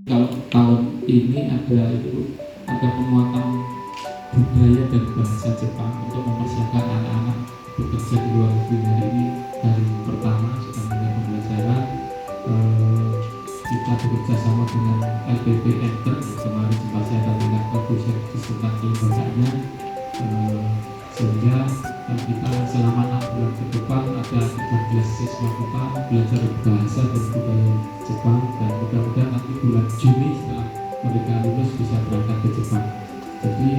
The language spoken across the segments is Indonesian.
Kalau tahun ini ada penguatan budaya dan bahasa Jepang untuk mempersiapkan anak-anak bekerja di luar negeri. Hari ini hari pertama sudah mulai pembelajaran. Kita bekerja sama dengan LPP Enter yang kemarin sempat saya tanyakan ke Bu Sekdes tentang kelembagaannya, sehingga kita selama 6 bulan ke depan ada 13 siswa kita belajar bahasa dan budaya Jepang, dan mudah-mudahan nanti bulan Juni setelah mereka lulus bisa berangkat ke Jepang. Jadi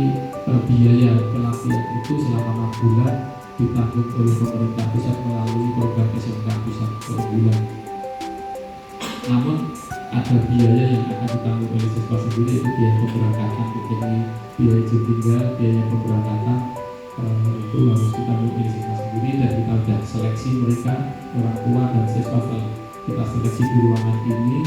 biaya pelatihan itu selama 6 bulan ditanggung oleh pemerintah pusat melalui program SMK pusat per bulan. Namun ada biaya yang akan ditanggung oleh siswa sendiri, itu biaya pemberangkatan, jadi biaya izin tinggal, biaya pemberangkatan itu harus ditanggung oleh siswa sendiri, dan kita sudah seleksi mereka, orang tua dan siswa kita seleksi di ruangan ini,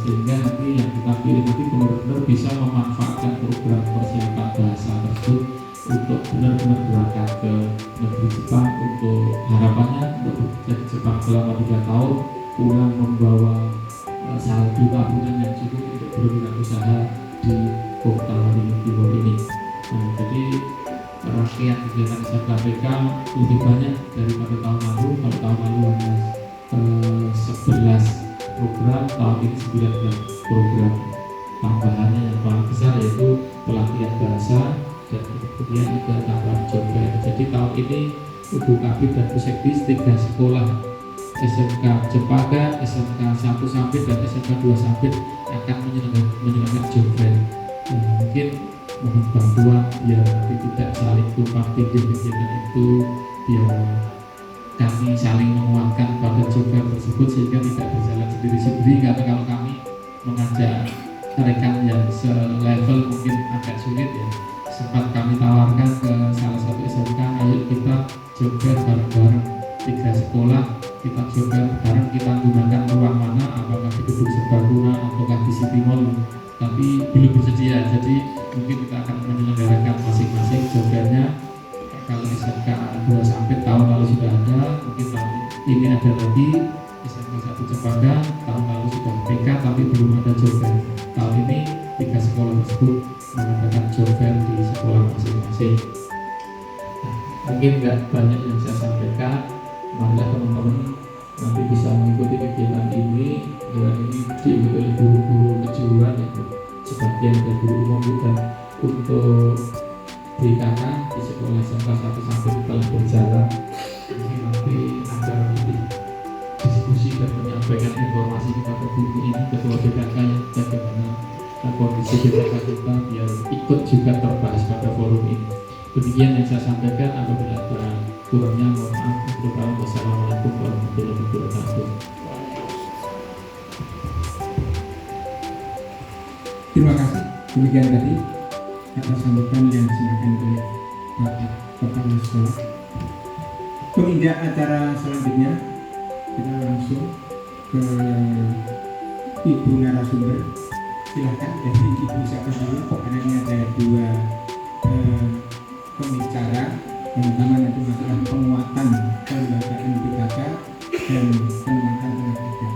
sehingga nanti yang kita pilih nanti benar-benar bisa memanfaatkan program persiapan bahasa tersebut untuk benar-benar berangkat ke negeri Jepang, untuk harapannya untuk bekerja di Jepang selama 3 tahun, pulang membawa saldo tabungan yang cukup untuk berwirausaha di kota Waringin Timur ini. Jadi rangkaian kegiatan SMKPK lebih banyak daripada tahun lalu. Kalau tahun lalu hanya 11 program, tahun ini 19 program. Tambahannya yang paling besar yaitu pelatihan bahasa dan kemudian juga tambahan job fair. Jadi tahun ini Bu Kabid dan Bu Sekdes 3 sekolah SMK Cempaka, SMK 1 Sampit dan SMK 2 Sampit akan menyelenggarakan job fair. Mungkin mohon bantuan biar nanti tidak saling tumpang tindih kegiatan itu, biar kami saling menguatkan pada job fair tersebut sehingga tidak berjalan sendiri-sendiri, karena kalau kami mengajak rekan yang selevel mungkin agak sulit ya. Sempat kami tawarkan ke salah satu SMK, ayo kita job fair bareng-bareng 3 sekolah, kita job fair bareng, kita gunakan ruang mana, apakah di gedung serbaguna ataukah di City Mall, tapi belum bersedia. Jadi mungkin kita akan menyelenggarakan masing-masing job fairnya. Kalau SMK 2 Sampit tahun lalu sudah ada, mungkin tahun ini ada lagi. SMK 1 Cempaka tahun lalu sudah PK tapi belum ada job fair. Tahun ini 3 sekolah tersebut mengadakan job fair di sekolah masing-masing. Mungkin nggak banyak yang saya sampaikan, marilah teman-teman nanti bisa mengikuti kegiatan ini. Kegiatan ini diikuti oleh guru-guru kejuruan, yaitu sebagian dari guru umum, dan untuk BKK di sekolah SMK 1 sampai telah berjalan. Ini nanti akan diskusi dan menyampaikan informasi kepada guru ini, ketua BKK, yang bagaimana kondisi BKK kita biar ikut juga terbahas pada forum ini. Demikian yang saya sampaikan. Apabila ada kurangnya mohon maaf. Wassalamualaikum warahmatullahi wabarakatuh. Terima kasih. Demikian tadi atas sambutan yang disampaikan oleh Bapak Kepala Sekolah. Pemindah acara selanjutnya kita langsung ke Ibu narasumber. Silahkan dari Ibu siapa dulu, karena ini ada 2 pembicara. Yang pertama nanti masalah penguatan kelembagaan BKK dan penguatan tenaga kerja.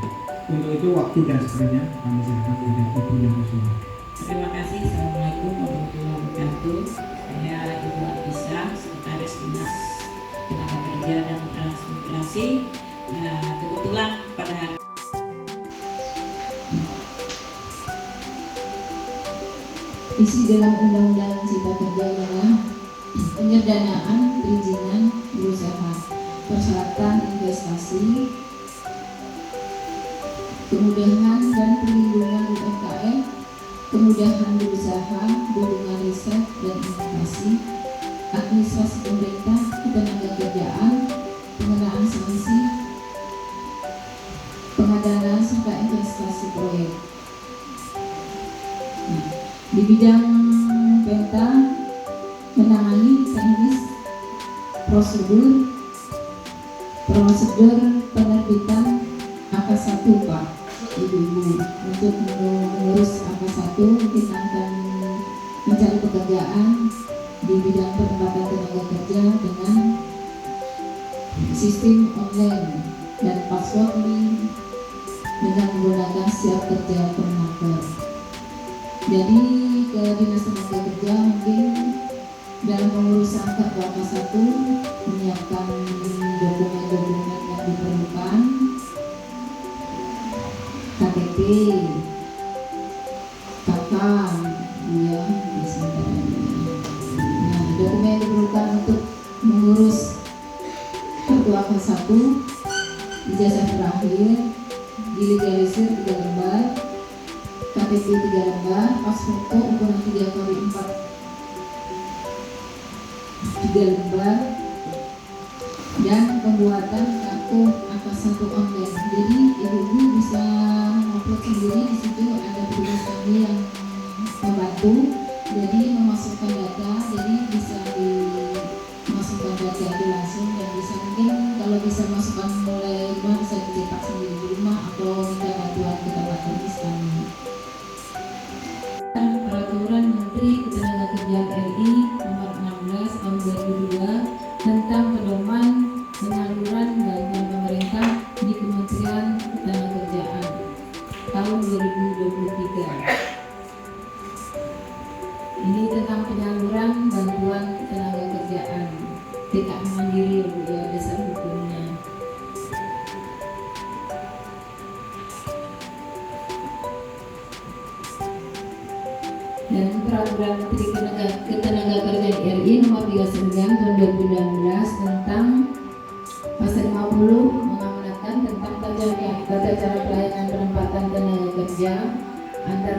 Untuk itu waktu dan seterusnya kami serahkan kepada Ibu narasumber. Terima kasih. Assalamualaikum warahmatullahi wabarakatuh. Saya Ibu Adisa, Sekretaris Dinas Tenaga Kerja dan Transmigrasi. Kebetulan pada hari isi dalam Undang-Undang Cipta Kerja adalah penyederhanaan perizinan berusaha, persyaratan investasi, kemudahan dan perlindungan UMKM, kemudahan berusaha, bimbingan riset dan inovasi, administrasi pemerintah, ketenagakerjaan, pengenaan sanksi, pengadaan serta investasi proyek. Di bidang Penta menangani teknis prosedur penerbitan AK1 Pak Ibu-ibu. Untuk mengurus AK1 kita akan mencari pekerjaan di bidang penempatan tenaga kerja dengan sistem online dan password dengan menggunakan siap kerja permanen. Jadi ke Dinas Tenaga Kerja mungkin dalam pengurusan kartu AK1 menyiapkan dokumen-dokumen yang diperlukan, KTP, KK, ya, nah, dokumen yang diperlukan untuk mengurus kartu AK1, ijazah terakhir, dilegalisir 3 lembar, KTP 3 lembar, pas foto ukuran 3x4 3 lembar, dan pembuatan kartu AK1 online. Jadi ibu-ibu bisa mengupload sendiri, di situ ada petugas kami yang membantu. Jadi memasukkan data, jadi bisa dimasukkan data itu langsung, dan bisa mungkin kalau bisa masukkan mulai rumah bisa dicetak sendiri di rumah atau minta bantuan ke tempat servis kami. Peraturan Menteri Ketenagakerjaan RI Nomor 16 Tahun 2002 tentang pedoman penyaluran bantuan pemerintah di Kementerian Ketenagakerjaan tahun 2023. Ini tentang penyaluran bantuan ketenagakerjaan TKM mandiri, ya, dasar hukumnya. Dan peraturan Menteri Ketenagakerjaan RI Nomor 39 Tahun 2016 tentang pasal 50 mengamanatkan tentang tata cara pelayanan penempatan tenaga kerja antar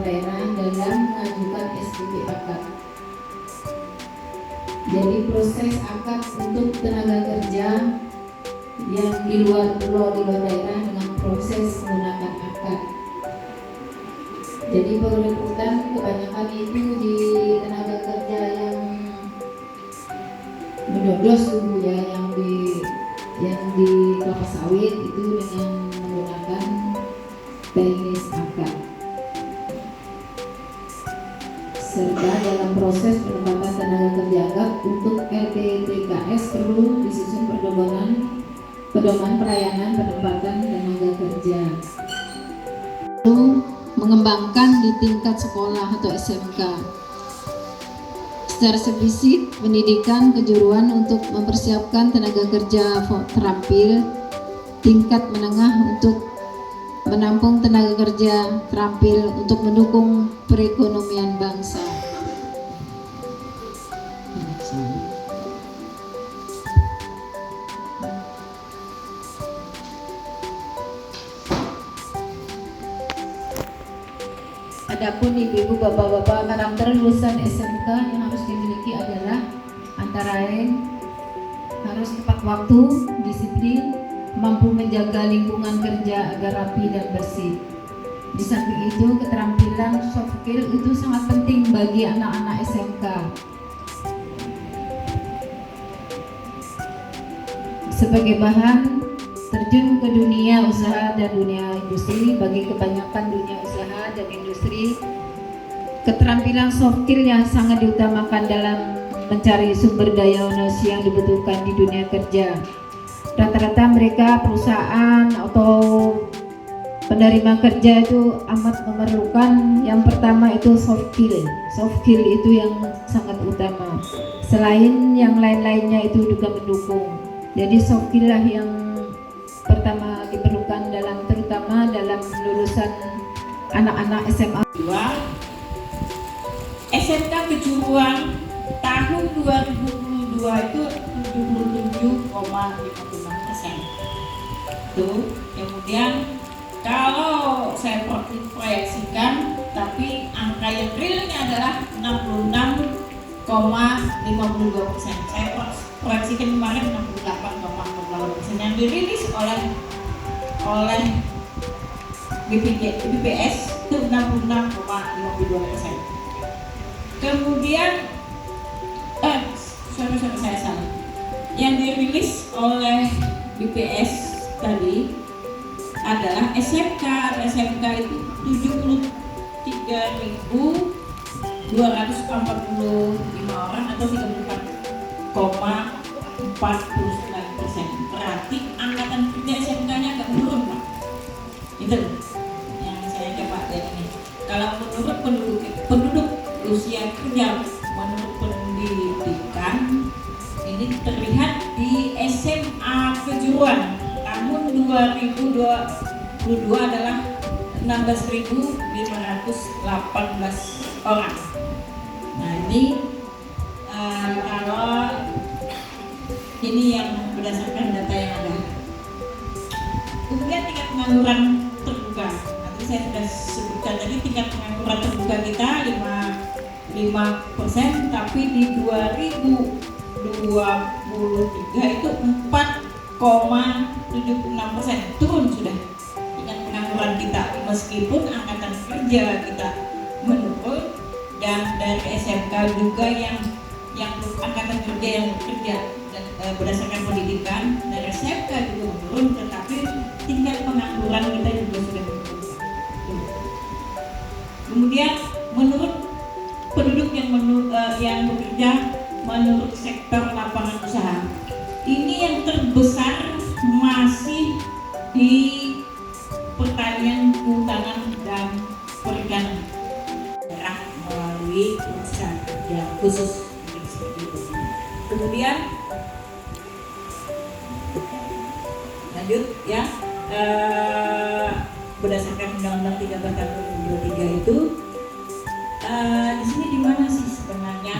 daerah dalam mengajukan SPP akad. Jadi proses akad untuk tenaga kerja yang di luar pulau, di luar daerah dengan proses menggunakan akad. Jadi perekrutan kebanyakan itu di tenaga kerja yang mendodos dulu, ya, yang di kelapa sawit itu dengan menggunakan teknis akad. Serta dalam proses penempatan tenaga kerja akad untuk LTTKS perlu disusun pedoman pelayanan penempatan tenaga kerja. Mengembangkan di tingkat sekolah atau SMK. Secara spesifik, pendidikan kejuruan untuk mempersiapkan tenaga kerja terampil tingkat menengah untuk menampung tenaga kerja terampil untuk mendukung perekonomian bangsa. Adapun ibu-ibu, bapak-bapak, karakter lulusan SMK yang harus dimiliki adalah antara lain harus tepat waktu, disiplin, mampu menjaga lingkungan kerja agar rapi dan bersih. Di samping itu, keterampilan soft skill itu sangat penting bagi anak-anak SMK. Sebagai bahan terjun ke dunia usaha dan dunia industri, bagi kebanyakan dunia usaha dan industri, keterampilan soft skill yang sangat diutamakan dalam mencari sumber daya manusia yang dibutuhkan di dunia kerja. Rata-rata mereka perusahaan atau penerima kerja itu amat memerlukan yang pertama itu soft skill. Soft skill itu yang sangat utama. Selain yang lain-lainnya itu juga mendukung. Jadi soft skill lah yang pertama diperlukan terutama dalam lulusan anak-anak SMA. SMK kejuruan tahun 2022 itu 77,56%. Tuh, kemudian kalau saya proyeksikan, tapi angka yang realnya adalah 66,52%. Saya proyeksikan kemarin 68,48% yang dirilis oleh BPS itu 66,52%. Kemudian saya salah. Yang dirilis oleh BPS tadi adalah SMK itu 73.245 orang atau 34,49%. Berarti angkatan kerja SMK-nya agak menurun, Pak. Itu yang saya coba lihat ini. kalau menurut penduduk usia kerja menurut pendidikan ini terlihat di SMA Kejuruan tahun 2022 adalah 16.518 orang. Nah ini kalau ini yang berdasarkan data yang ada. Kemudian tingkat pengangguran terbuka. Nanti saya sudah sebutkan tadi tingkat pengangguran terbuka kita 5%, tapi di 2023 itu 4,76%, turun sudah tingkat pengangguran kita, meskipun angkatan kerja kita menurun, dan dari SMK juga yang angkatan kerja yang bekerja dan berdasarkan pendidikan dari SMK juga menurun, tetapi tingkat pengangguran kita juga sudah menurun. Kemudian menurut penduduk yang bekerja menurut sektor lapangan usaha, ini yang terbesar masih di pertanian, kehutanan, dan perikanan daerah melalui usaha kerja khusus seperti itu. Kemudian lanjut ya, berdasarkan Undang-Undang 13 tahun 2023 itu di sini di mana sih sebenarnya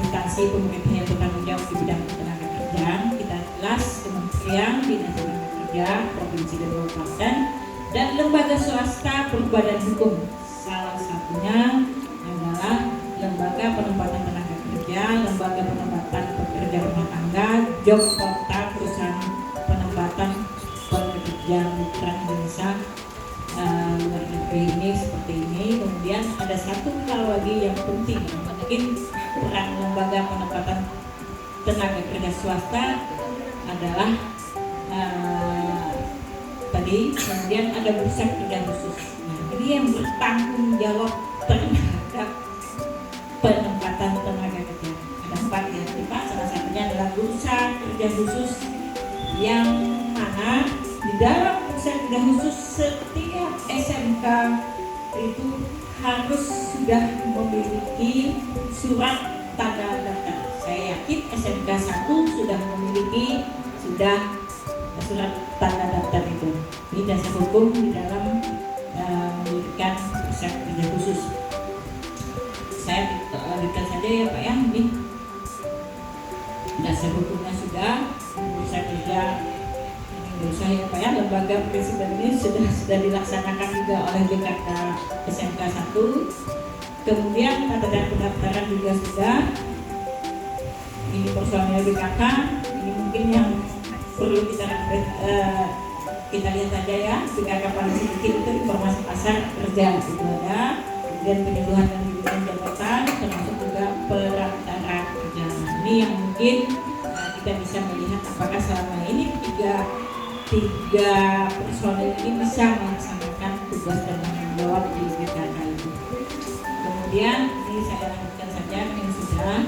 instansi pemerintah yang bertanggung jawab di bidang ketenagakerjaan? Kita jelas Kementerian, Dinas Tenaga Kerja Provinsi dan Kabupaten, dan lembaga swasta berbadan hukum. Salah satunya adalah Lembaga Penempatan Tenaga Kerja, Lembaga Penempatan Pekerja Rumah Tangga, Job Portal Perusahaan Penempatan Pekerja Migran Indonesia luar negeri ini seperti ini. Kemudian ada satu hal lagi yang penting, mungkin peran lembaga penempatan tenaga kerja swasta adalah tadi, kemudian ada bursa kerja khusus. Nah, ini yang bertanggung jawab terhadap penempatan tenaga kerja. Ada 4 ya, Pak. Salah satunya adalah bursa kerja khusus, yang mana di dalam bursa kerja khusus setiap SMK itu harus sudah memiliki surat tanda daftar. Saya yakin SMK 1 sudah memiliki surat tanda daftar itu. Ini dasar hukum di dalam memberikan bursa kerja khusus. Saya lanjutkan saja ya Pak ya, ini dasar hukumnya sudah, bursa kerja saya Pak ya, lembaga presiden ini sudah dilaksanakan juga oleh BKK SMK 1. Kemudian tata dan pendaftaran juga sudah. Ini personil BKK, ini mungkin yang perlu kita lihat saja ya. BKK paling sedikit itu informasi pasar kerja itu ada. Kemudian penyuluhan dan pimpinan jabatan, termasuk juga perantara kerja. Ini yang mungkin kita bisa melihat apakah selama ini tiga personil ini bisa melaksanakan tugas dan tanggung jawab di BKK itu. Kemudian ini saya lanjutkan saja, ini sudah.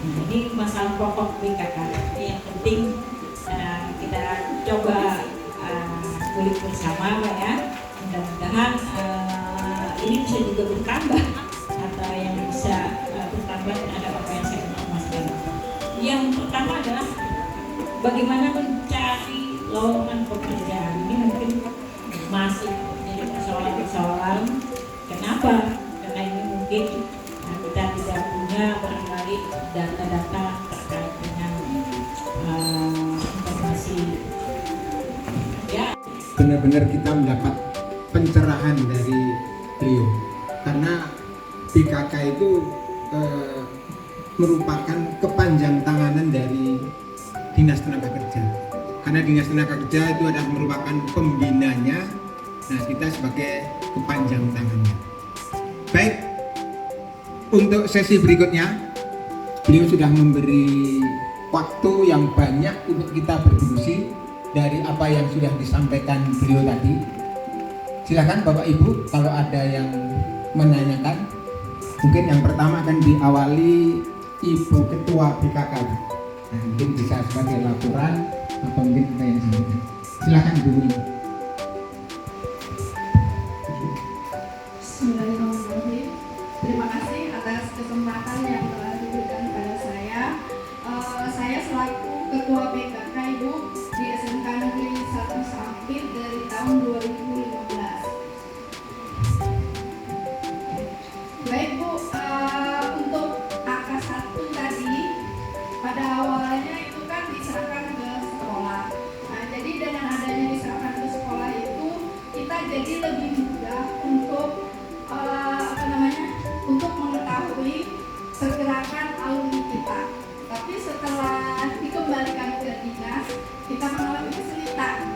Ini masalah pokok BKK. Ini yang penting kita coba kulik bersama Pak ya. Mudah-mudahan ini bisa juga bertambah, atau yang bisa bertambah terhadap apa yang saya informasikan. Yang pertama adalah bagaimana mencari lowongan pekerjaan. Ini mungkin masih menjadi persoalan-persoalan. Kenapa? Karena ini mungkin kita tidak punya barangkali data-data terkait dengan informasi ya. Benar-benar kita mendapat pencerahan dari beliau, karena BKK itu merupakan kepanjang tanganan dari Dinas Tenaga Kerja. Karena Dinas Tenaga Kerja itu adalah merupakan pembinanya, nah kita sebagai kepanjang tangannya. Baik, untuk sesi berikutnya beliau sudah memberi waktu yang banyak untuk kita berdiskusi dari apa yang sudah disampaikan beliau tadi. Silakan Bapak Ibu kalau ada yang menanyakan. Mungkin yang pertama akan diawali Ibu Ketua BKK. Nah, mungkin bisa sebagai laporan atau mungkin kita yang sampaikan. Silakan Ibu. jadi lebih mudah untuk untuk mengetahui pergerakan alumni kita. Tapi setelah dikembalikan ke dinas, kita mengalami kesulitan.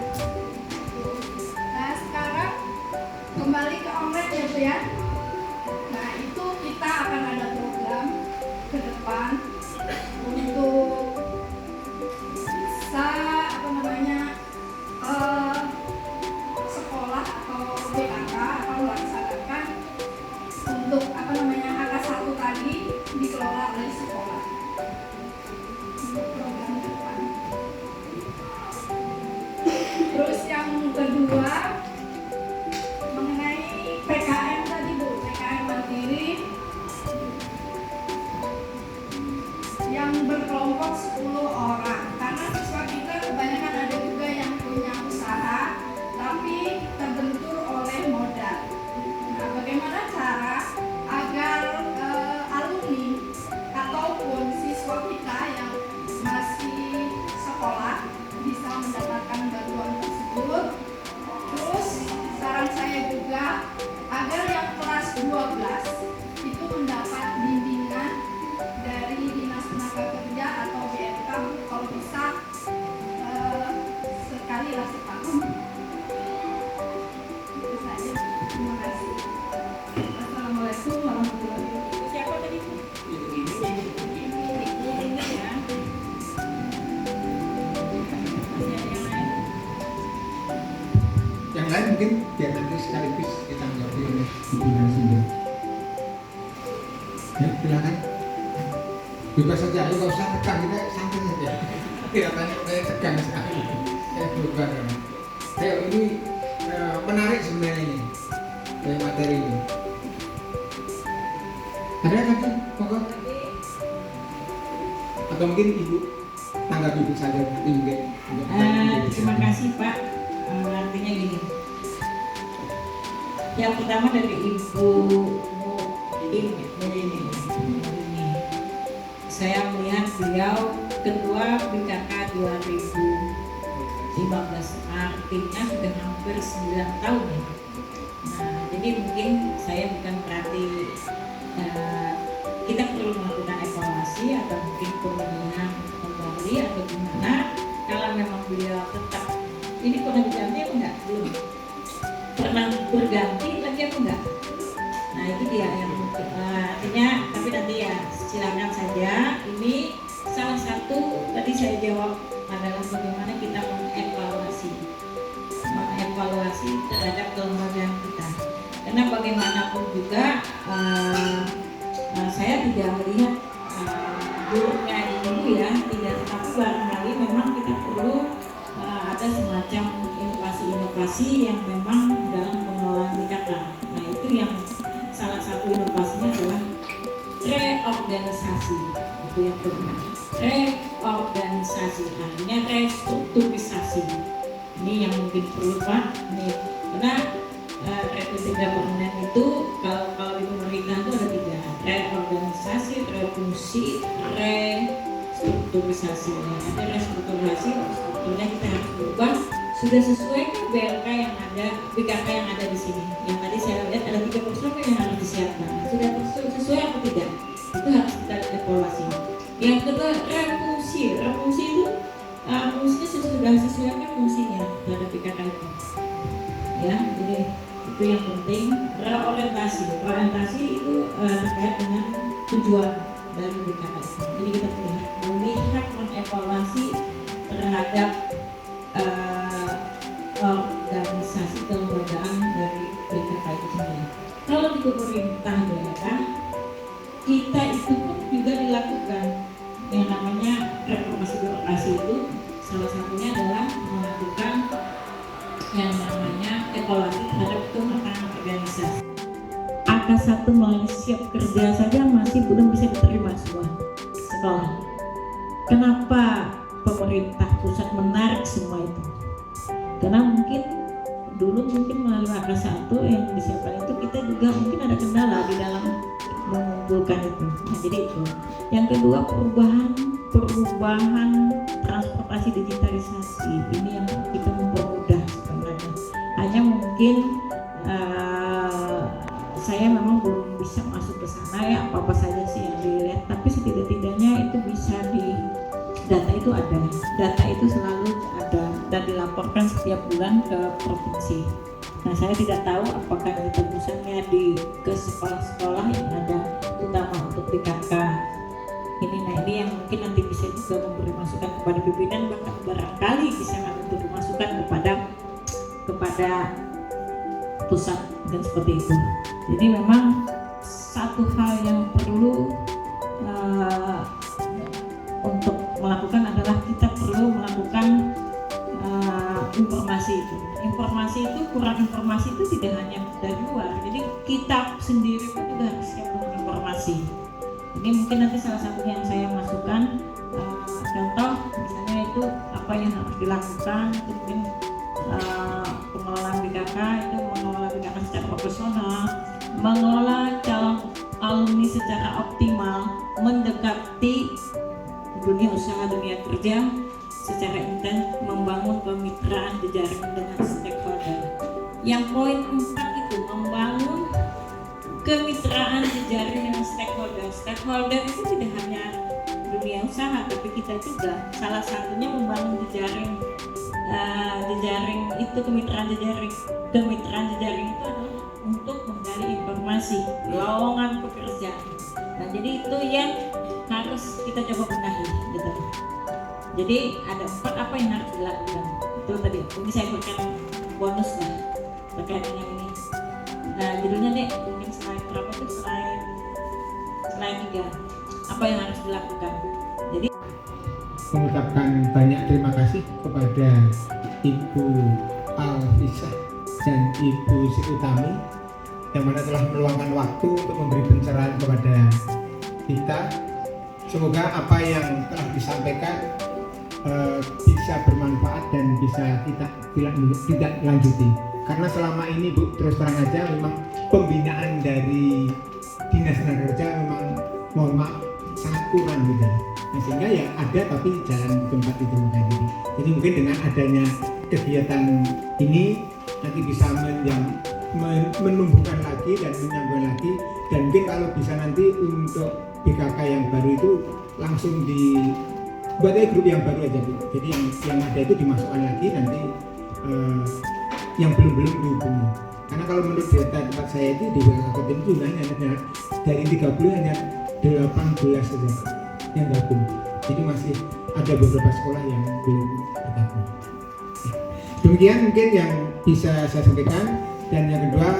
Nah, sekarang kembali ke online ya Bu ya. Nah, itu kita akan ada program ke depan untuk bisa sekolah atau BKK akan melaksanakan untuk AK1 tadi dikelola oleh sekolah. Program ke depan. Terus yang kedua mengenai PKM tadi Bu, PKM mandiri yang berkelompok 10 orang, karena siswa kita kebanyakan ada juga yang punya usaha tapi terbentur oleh modal. Nah, bagaimana cara agar alumni ataupun siswa kita yang masih sekolah bisa mendapatkan bantuan tersebut? Terus saran saya juga agar yang kelas 12 itu mendapat bimbingan dari Dinas Tenaga Kerja atau BMK, kalau bisa sekali lah setahun. Itu saja. Terima kasih. Assalamualaikum warahmatullahi wabarakatuh. Siapa tadi? Ini ya. Masih ada yang lain? Yang lain mungkin biar nanti sekaligus kita menjawab ini hubungan sumber. Ya, silakan. Bebas saja, lu nggak usah tekan, kita santai saja. Tidak tanya, saya tekan sekali. Saya berubah. Ayo, ini menarik sebenarnya ini materi ini. Ada lagi pokok? Atau mungkin ibu tanggapi ibu saja juga. Terima kasih Pak. Artinya gini. Yang pertama dari Ibu ini. Saya melihat beliau ketua BKK 2015, artinya sudah hampir 9 tahun ya. Nah, jadi mungkin saya bukan berarti kita perlu melakukan evaluasi atau mungkin pemilihan kembali atau gimana. Kalau memang beliau tetap ini pernah berganti apa enggak? Belum pernah berganti lagi apa enggak? Nah itu dia yang artinya, tapi nanti ya silakan saja. Ini salah satu tadi saya jawab adalah bagaimana kita mengevaluasi terhadap kelembagaan kita. Karena bagaimanapun juga saya tidak melihat buruknya ini ya, tidak, tetapi barangkali memang kita perlu ada semacam inovasi-inovasi yang memang dalam pengelolaan BKK. Nah itu yang salah satu inovasinya adalah reorganisasi. Itu yang kedua, reorganisasi, artinya restrukturisasi. Ini yang mungkin perlu Pak. Nih, karena revisi governance itu kalau di pemerintah itu ada 3: reorganisasi, refungsi, restrukturisasi. Ada restrukturisasi, strukturnya kita harus berubah. Sudah sesuai ke BLK yang ada, BKK yang ada di sini. Yang tadi saya lihat ada 3 personil yang harus disiapkan. Sudah sesuai atau tidak? Itu harus kita evaluasi. Yang kedua, refungsi. Refungsi itu fungsinya sudah sesuaikan fungsinya terhadap BKK itu. Ya, jadi itu yang penting. Reorientasi. Orientasi itu terkait dengan tujuan dari BKK itu. Jadi kita melihat mengevaluasi terhadap organisasi kelembagaan dari BKK itu sendiri. Kalau di pemerintah daerah, kita itu pun juga dilakukan yang namanya reformasi birokrasi. Itu salah satunya adalah melakukan yang namanya evaluasi terhadap kelembagaan organisasi. AK1 melalui siap kerja saja masih belum bisa diterima semua sekolah. Kenapa pemerintah pusat menarik semua itu? Karena mungkin dulu melalui AK1 yang disiapkan itu kita juga mungkin ada kendala di dalam mengumpulkan itu. Nah, jadi itu. Yang kedua, perubahan transportasi digitalisasi. Ini yang kita mempermudah sebenarnya. Hanya mungkin saya memang belum bisa masuk ke sana ya, apa saja sih yang dilihat, tapi setidak-tidaknya itu bisa data itu ada, data itu selalu ada dan dilaporkan setiap bulan ke provinsi. Nah, saya tidak tahu apakah itu pusatnya ke sekolah-sekolah yang ada, terutama untuk PKK ini. Nah, ini yang mungkin nanti bisa juga memberi masukan kepada pimpinan, bahkan barangkali bisa memberi masukan kepada pusat dan seperti itu. Jadi memang satu hal yang perlu untuk melakukan adalah kita perlu melakukan informasi itu. Informasi itu, kurang informasi itu tidak hanya dari luar. Jadi kita sendiri pun juga harus siap dengan informasi. Ini mungkin nanti salah satunya yang saya masukkan, contoh misalnya itu apa yang harus dilakukan, itu mungkin pengelolaan BKK itu mengelola BKK secara profesional, mengelola calon alumni secara optimal, mendekati dunia usaha, dunia kerja secara intens, membangun kemitraan jejaring dengan stakeholder. Yang poin 4 itu membangun kemitraan jejaring dengan stakeholder. Stakeholder itu tidak hanya dunia usaha, tapi kita juga salah satunya membangun jejaring itu, kemitraan jejaring itu adalah untuk menggali informasi, lowongan pekerjaan. Nah, jadi itu yang harus kita coba benahi gitu. Jadi ada 4 apa yang harus dilakukan. Itu tadi ini saya berikan bonus lah terkait dengan ini. Nah, judulnya nih mungkin slide berapa tuh, slide 3. Apa yang harus dilakukan. Jadi mengucapkan banyak terima kasih kepada Ibu Alfisa dan Ibu Sri Utami yang mana telah meluangkan waktu untuk memberi pencerahan kepada kita. Semoga apa yang telah disampaikan bisa bermanfaat dan bisa tidak lanjuti. Karena selama ini Bu, terus terang aja memang pembinaan dari Dinas Tenaga Kerja memang mohon maaf sangat kurang gitu. Nah, sehingga ya ada tapi jalan di tempat itu tadi. Jadi mungkin dengan adanya kegiatan ini nanti bisa menumbuhkan lagi dan menyambung lagi, dan mungkin kalau bisa nanti untuk BKK yang baru itu langsung buat grup yang baru aja Bu. Jadi yang ada itu dimasukkan lagi nanti yang belum dihubungi. Karena kalau menurut data tempat saya itu di Kabupaten itu hanya dari 30 hanya 18 saja yang gabung. Jadi masih ada beberapa sekolah yang belum bergabung. Demikian mungkin yang bisa saya sampaikan. Dan yang kedua,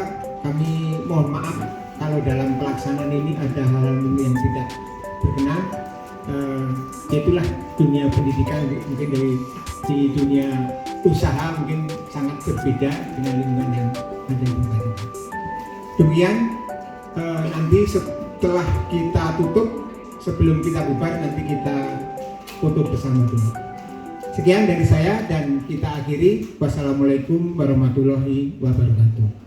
kami mohon maaf kalau dalam pelaksanaan ini ada hal-hal yang tidak berkenan. Itulah dunia pendidikan, mungkin di dunia usaha mungkin sangat berbeda dengan lingkungan yang ada di tempat ini. Demikian, nanti setelah kita tutup, sebelum kita bubar nanti kita foto bersama dulu. Sekian dari saya dan kita akhiri. Wassalamualaikum warahmatullahi wabarakatuh.